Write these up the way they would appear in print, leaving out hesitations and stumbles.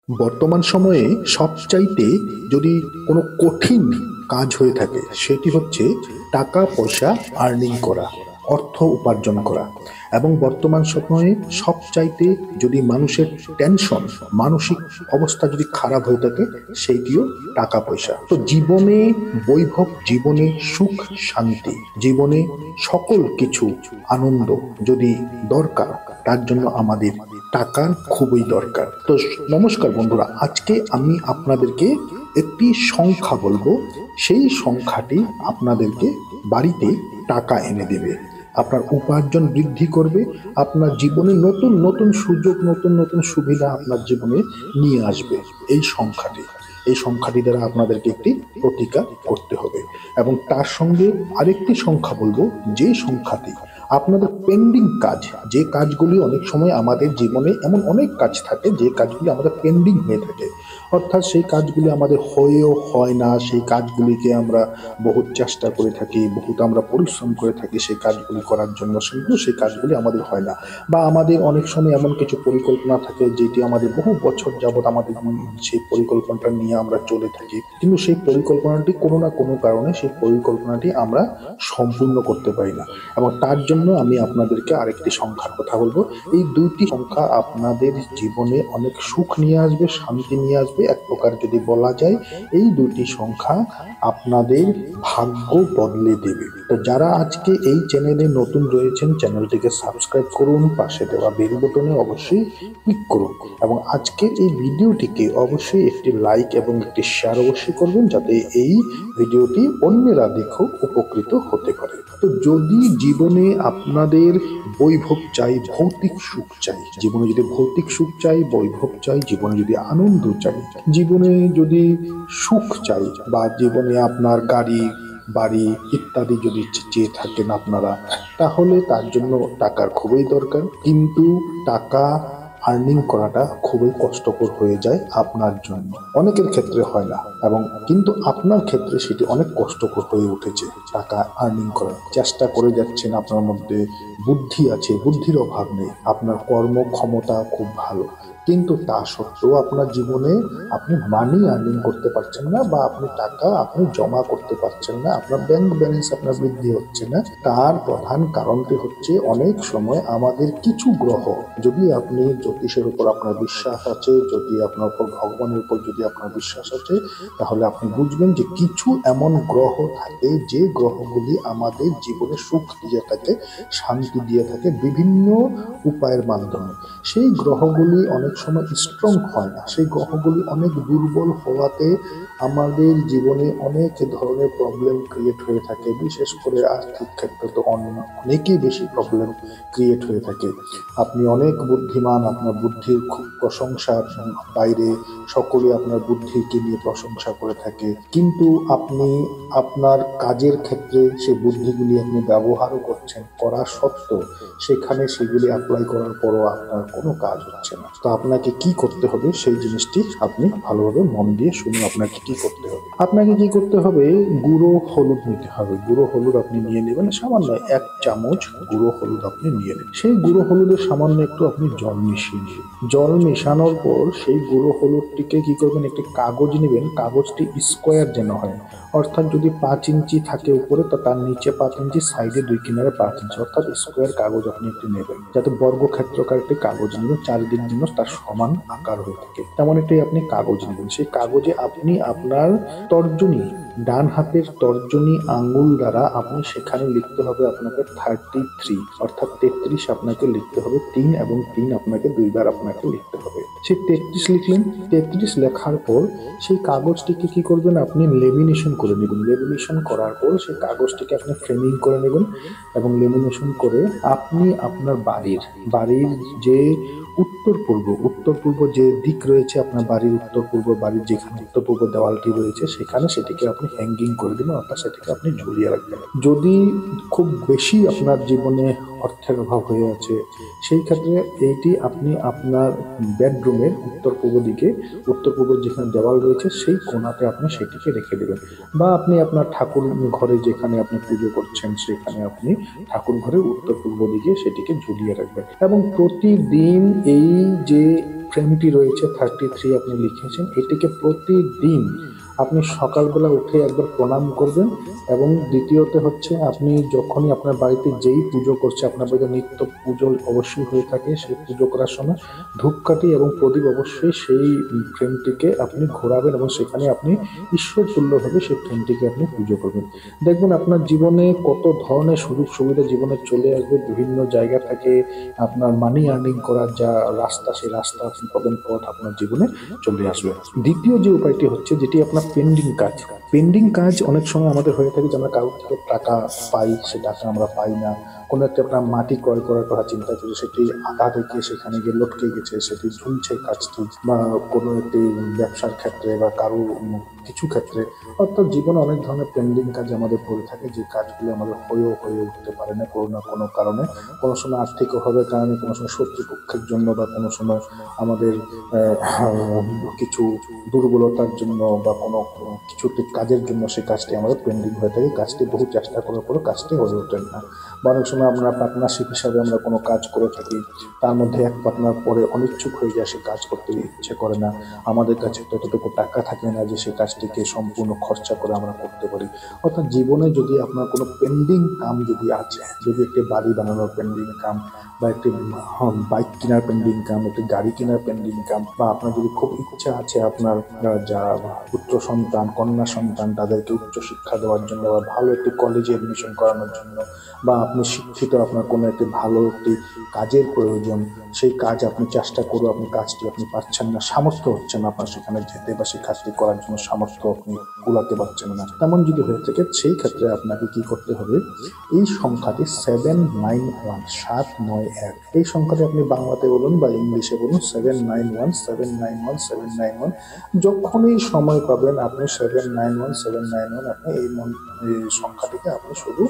বর্তমান সময়ে সবচাইতে যদি কোনো কঠিন কাজ হয়ে থাকে সেটি হচ্ছে টাকা পয়সা আর্নিং করা, অর্থ উপার্জন করা। এবং বর্তমান সময়ে সবচাইতে যদি মানুষের টেনশন, মানসিক অবস্থা যদি খারাপ হয়ে থাকে সেইটিও টাকা পয়সা। তো জীবনে বৈভব, জীবনে সুখ শান্তি, জীবনে সকল কিছু আনন্দ যদি দরকার, তার জন্য আমাদের টাকার খুবই দরকার। তো নমস্কার বন্ধুরা, আজকে আমি আপনাদেরকে একটি সংখ্যা বলবো। সেই সংখ্যাটি আপনাদেরকে বাড়িতে টাকা এনে দেবে, আপনার উপার্জন বৃদ্ধি করবে, আপনার জীবনে নতুন নতুন সুযোগ, নতুন নতুন সুবিধা আপনার জীবনে নিয়ে আসবে। এই সংখ্যাটি দ্বারা আপনাদেরকে একটি প্রতিকার করতে হবে। এবং তার সঙ্গে আরেকটি সংখ্যা বলবো, যে সংখ্যাটি আপনাদের পেন্ডিং কাজ, যে কাজগুলি অনেক সময় আমাদের জীবনে এমন অনেক কাজ থাকে যে কাজগুলি আমাদের পেন্ডিং হয়ে থাকে, অর্থাৎ সেই কাজগুলি আমাদের হয়েও হয় না। সেই কাজগুলিকে আমরা বহুত চেষ্টা করে থাকি, বহুত আমরা পরিশ্রম করে থাকি সেই কাজগুলি করার জন্য, কিন্তু সেই কাজগুলি আমাদের হয় না। বা আমাদের অনেক সময় এমন কিছু পরিকল্পনা থাকে যেটি আমাদের বহু বছর যাবৎ আমাদের সেই পরিকল্পনাটা নিয়ে আমরা চলে থাকি, কিন্তু সেই পরিকল্পনাটি কোনো না কোনো কারণে সেই পরিকল্পনাটি আমরা সম্পূর্ণ করতে পারি না। এবং তার জন্য আমি আপনাদেরকে আরেকটি সংখ্যার কথা বলবো। এই দুইটি সংখ্যা আপনাদের জীবনে অনেক সুখ নিয়ে আসবে, শান্তি নিয়ে আসবে। এক প্রকার যদি বলা যায়, এই দুটি সংখ্যা আপনাদের ভাগ্য বদলে দেবে। তো যারা আজকে এই চ্যানেলে নতুন রয়েছেন, চ্যানেলটিকে সাবস্ক্রাইব করুন, পাশে দেওয়া বেল বাটনে অবশ্যই ক্লিক করুন, এবং আজকের এই ভিডিওটিকে অবশ্যই একটি লাইক এবং একটি শেয়ার অবশ্যই করবেন, যাতে এই ভিডিওটি অন্যরা দেখেও উপকৃত হতে পারে। তো যদি জীবনে আপনাদের বৈভব চাই, ভৌতিক সুখ চাই, জীবনে যদি ভৌতিক সুখ চাই, বৈভব চাই, জীবনে যদি আনন্দ চাই, জীবনে যদি সুখ চাই, বা জীবনে আপনার গাড়ি বাড়ি ইত্যাদি যদি চেয়ে থাকেন আপনারা, তাহলে তার জন্য টাকার খুবই দরকার। কিন্তু টাকা আর্নিং করাটা খুবই কষ্টকর হয়ে যায় আপনার জন্য, অনেকের ক্ষেত্রে হয় না, এবং কিন্তু আপনার ক্ষেত্রে সেটি অনেক কষ্টকর হয়ে উঠেছে। টাকা আর্নিং করার চেষ্টা করে যাচ্ছেন, আপনার মধ্যে বুদ্ধি আছে, বুদ্ধির অভাব নেই, আপনার কর্মক্ষমতা খুব ভালো, কিন্তু তা সত্ত্বেও আপনার জীবনে আপনি মানি আর্নিং করতে পারছেন না, বা আপনি টাকা আপনি জমা করতে পারছেন না, আপনার ব্যাংক ব্যালেন্স আপনার বৃদ্ধি হচ্ছে না। তার প্রধান কারণটি হচ্ছে অনেক সময় আমাদের কিছু গ্রহ, যদি আপনি জ্যোতিষের উপর আপনার বিশ্বাস আছে, যদি আপনার উপর ভগবানের উপর যদি আপনার বিশ্বাস আছে, তাহলে আপনি বুঝবেন যে কিছু এমন গ্রহ থাকে যে গ্রহগুলি আমাদের জীবনে সুখ দিয়ে থাকে, শান্তি দিয়ে থাকে বিভিন্ন উপায়ের মাধ্যমে। সেই গ্রহগুলি অনেক সময় স্ট্রং হয় না, সেই গ্রহগুলি অনেক দুর্বল হওয়াতে আমাদের জীবনে অনেক ধরনের প্রবলেম ক্রিয়েট হয়ে থাকে। বিশেষ করে আর্থিক ক্ষেত্রে তো অনেকই বেশি প্রবলেম ক্রিয়েট হয়ে থাকে। আপনি অনেক বুদ্ধিমান, আপনার বুদ্ধির খুব প্রশংসা, বাইরে সকলে আপনার বুদ্ধিকে নিয়ে প্রশংসা করে থাকে, কিন্তু আপনি আপনার কাজের ক্ষেত্রে সেই বুদ্ধিগুলি আপনি ব্যবহারও করছেন, করা সত্ত্বেও সেখানে সেগুলি অ্যাপ্লাই করার পরও আপনার কোনো কাজ হচ্ছে না। তো আপনাকে কি করতে হবে সেই জিনিসটি আপনি ভালোভাবে মন দিয়ে শুনুন। আপনাকে কি করতে হবে, আপনাকে কি করতে হবে, গুঁড়ো হলুদ নিতে হবে। গুঁড়ো হলুদ আপনি নিয়ে নেবেন, সামান্য 1 চামচ গুঁড়ো হলুদ আপনি নিয়ে নেবেন। সেই গুঁড়ো হলুদের সামান্য একটু আপনি জল মিশিয়ে নেবেন। জল মেশানোর পর সেই গুঁড়ো হলুদটিকে কি করবেন, একটি কাগজ নেবেন, কাগজটি স্কোয়ার যেন হয়, অর্থাৎ যদি 5 ইঞ্চি থাকে উপরে, তো তার নিচে 5 ইঞ্চি, সাইডে 2 কিনারে 5 ইঞ্চি, অর্থাৎ স্কোয়ার কাগজ আপনি একটি নেবেন। যাতে বর্গক্ষেত্রকার একটি কাগজ নেবেন, চারিদিক যেন তার সমান আকার হয়ে থাকে, তেমন একটি আপনি কাগজ নেবেন। সেই কাগজে আপনি আপনার তর্জনী, ডান হাতের তর্জনী আঙ্গুল দ্বারা আপনি সেখানে লিখতে হবে আপনাকে 33, অর্থাৎ 33 আপনাকে লিখতে হবে। 3 এবং 3 আপনাকে 2বার আপনাকে লিখতে হবে। সেই 33 লিখলেন। 33 লেখার পর সেই কাগজটিকে কি করবেন, আপনি লেমিনেশন করে নেবেন। লেমিনেশন করার পর সেই কাগজটিকে আপনি ফ্রেমিং করে নেবেন, এবং লেমিনেশন করে আপনি আপনার বাড়ির যে উত্তর পূর্ব যে দিক রয়েছে, আপনার বাড়ির উত্তর পূর্ব, বাড়ির যেখানে উত্তর পূর্ব দেওয়ালটি রয়েছে সেখানে সেটিকে আপনি হ্যাঙ্গিং করে দিবেন, অর্থাৎ সেটিকে আপনি ঝুলিয়ে রাখবেন। যদি খুব বেশি আপনার জীবনে অর্থের অভাব হয়ে আছে, সেই ক্ষেত্রে এইটি আপনি আপনার বেডরুমের উত্তর পূর্ব যেখানে দেওয়াল রয়েছে সেই কোণাতে আপনি সেটিকে রেখে দেবেন। বা আপনি আপনার ঠাকুর ঘরে যেখানে আপনি পুজো করছেন সেখানে আপনি ঠাকুর ঘরের উত্তর পূর্ব দিকে সেটিকে ঝুলিয়ে রাখবেন। এবং প্রতিদিন এই যে ফ্রেমটি রয়েছে 33 আপনি লিখেছেন, এটিকে প্রতিদিন আপনি সকালবেলা উঠে একবার প্রণাম করবেন। এবং দ্বিতীয়ত হচ্ছে, আপনি যখনই আপনার বাড়িতে যেই পুজো করছে, আপনার বাড়িতে নিত্য পুজো অবশ্যই হয়ে থাকে, সেই পুজো করার সময় ধূপকাঠি এবং প্রদীপ অবশ্যই সেই ফ্রেমটিকে আপনি ঘোরাবেন এবং সেখানে আপনি ঈশ্বর তুল্যভাবে সেই ফ্রেমটিকে আপনি পুজো করবেন। দেখবেন আপনার জীবনে কত ধরনের সুযোগ সুবিধা জীবনে চলে আসবে, বিভিন্ন জায়গা থেকে আপনার মানি আর্নিং করার যা রাস্তা, সেই রাস্তা আপনি পাবেন, পথ আপনার জীবনে চলে আসবে। দ্বিতীয় যে উপায়টি হচ্ছে, যেটি আপনার পেন্ডিং কাজ। পেন্ডিং কাজ অনেক সময় আমাদের হয়ে থাকে যে আমরা কারোর থেকে টাকা পাই, সে টাকা আমরা পাই না। কোনো একটা আপনার মাটি ক্রয় করার কথা চিন্তা করি, সেটি আধা থেকে সেখানে গিয়ে লটকে গেছে, সেটি ঝুলছে কাজটি, বা কোনো একটি ব্যবসার ক্ষেত্রে বা কারো কিছু ক্ষেত্রে, অর্থাৎ জীবনে অনেক ধরনের পেন্ডিং কাজ আমাদের পড়ে থাকে, যে কাজগুলো আমাদের হয়ে উঠতে পারে না কোনো না কোনো কারণে। কোনো সময় আর্থিক অভাবের কারণে, কোনো সময় শত্রুপক্ষের জন্য, বা কোনো সময় আমাদের কিছু দুর্বলতার জন্য, বা কোনো কিছু কাজের জন্য সেই কাজটি আমাদের পেন্ডিং হয়ে থাকে। কাজটি বহু চেষ্টা করার পরেও কাজটি হয়ে ওঠেন না। বা অনেক সময় আমরা পার্টনারশিপ হিসাবে আমরা কোনো কাজ করে থাকি, তার মধ্যে এক পার্টনার পরে অনিচ্ছুক হয়ে যায়, সে কাজ করতে ইচ্ছে করে না, আমাদের কাছে ততটুকু টাকা থাকে না যে সেই কাজটিকে সম্পূর্ণ খরচা করে আমরা করতে পারি। অর্থাৎ জীবনে যদি আপনার কোনো পেন্ডিং কাম যদি আছে, যদি একটি বাড়ি বানানোর পেন্ডিং কাম, বা একটি বাইক কেনার পেন্ডিং কাম, একটি গাড়ি কেনার পেন্ডিং কাম, বা আপনার যদি খুব ইচ্ছা আছে আপনার যা পুত্র সন্তান কন্যা সন্তান তাদেরকে উচ্চশিক্ষা দেওয়ার জন্য, বা ভালো একটি কলেজে এডমিশন করানোর জন্য, বা আপনি শিক্ষিত, আপনার কোনো একটি ভালো একটি কাজের প্রয়োজন, সেই কাজ আপনি চেষ্টা করে আপনি কাজটি আপনি পাচ্ছেন না, সামর্থ্য হচ্ছে না আপনার সেখানে যেতে, বা সেই কাজটি করার জন্য সামর্থ্য আপনি কুলাতে পারছেন না, তেমন যদি হয়ে থাকে, সেই ক্ষেত্রে আপনাকে কি করতে হবে, এই সংখ্যাটি 791 791, এই সংখ্যাটি আপনি বাংলাতে বলুন বা ইংলিশে বলুন, 791 791 791। যখনই সময় পাবেন আপনি 791 791 আপনি এই সংখ্যাটিকে আপনি শুধু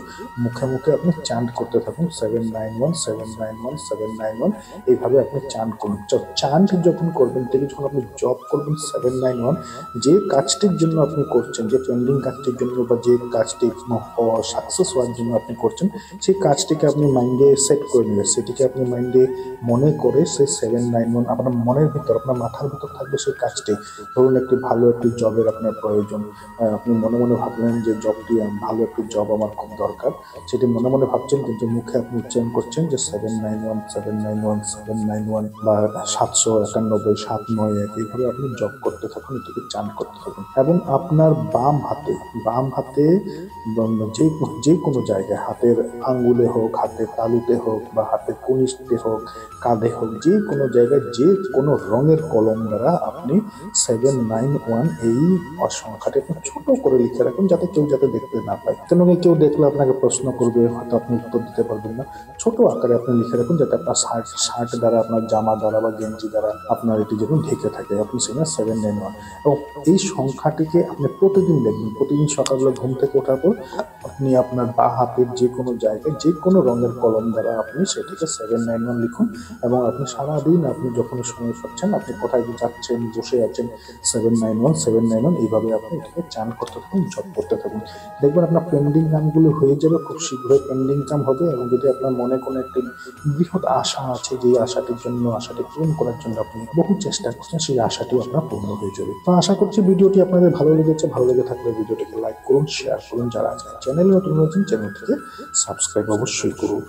মুখে মুখে আপনি চান্ট করতে থাকুন, 791 791 791, এইভাবে আপনি চান্ট করুন। চান্ট যখন করবেন, থেকে যখন আপনি জব করবেন 791, যে কাজটির জন্য আপনি করছেন, যে পেন্ডিং কাজটির জন্য, বা যে কাজটি সাকসেস হওয়ার জন্য আপনি করছেন, সেই কাজটিকে আপনি মাইন্ডে সেট করে নেবেন। সেটিকে আপনি মাইন্ডে মনে করে সেই 791 আপনার মনের ভিতর, আপনার মাথার ভিতর থাকবে সেই কাজটি। ধরুন একটি ভালো একটি জবের আপনার প্রয়োজন, আপনি মনে মনে ভাবলেন যে জবটি, ভালো একটি জব আমার খুব দরকার, সেটি মনে মনে ভাবছেন, কিন্তু মুখে আপনি উচ্চারণ করছেন যে 791 791 791, বা 791 791, এইভাবে আপনি জব করতে থাকুন, এটিকে চান করতে থাকুন। এবং আপনার বাম হাতে যে কোনো জায়গায়, হাতের আঙ্গুলে হোক, হাতের তালুতে হোক, বা হাতের কনিষ্ঠে হোক, কাঁধে হোক, যে কোনো জায়গায় যে কোনো রঙের কলম দ্বারা আপনি 791 এই সংখ্যাটি আপনি ছোট করে লিখে রাখুন, যাতে কেউ যাতে দেখতে না পায়। কেন কেউ দেখলে আপনাকে প্রশ্ন করবে, হয়তো আপনি উত্তর দিতে পারবেন না। ছোট আকারে আপনি লিখে রাখুন, যাতে আপনার শার্ট দ্বারা, আপনার জামা দ্বারা বা গেঞ্জি দ্বারা আপনার এটি যেন ঢেকে থাকে। আপনি সেখানে 791, এবং এই সংখ্যাটিকে আপনি প্রতিদিন দেখবেন। প্রতিদিন সকালবেলা ঘুম থেকে ওঠার পর আপনি আপনার বা হাতের যে কোনো জায়গায় যে কোনো রঙের কলম দ্বারা আপনি সেটিকে 791 লিখুন, এবং আপনি সারাদিন আপনি যখন সময় পাচ্ছেন, আপনি কোথায় যাচ্ছেন, বসে আছেন, 791 791 এইভাবে আপনি এটাকে চান করতে থাকুন, জব করতে থাকুন। দেখবেন আপনার পেন্ডিং কামগুলো হয়ে যাবে, খুব শীঘ্রই পেন্ডিং কাম হবে। এবং যদি আপনার মনে কোনো একটি বৃহৎ আশা আছে, যে আশাটি পূরণ করার জন্য আপনি বহু চেষ্টা করছেন, সেই আশাটি আপনার পূর্ণ হয়ে যাবে। তো আশা করছি ভিডিওটি আপনাদের ভালো লেগেছে। ভালো লেগে থাকলে ভিডিওটিকে লাইক করুন, শেয়ার করুন। যারা চ্যানেলে নতুন হয়েছেন, চ্যানেলটিকে সাবস্ক্রাইব অবশ্যই করুন।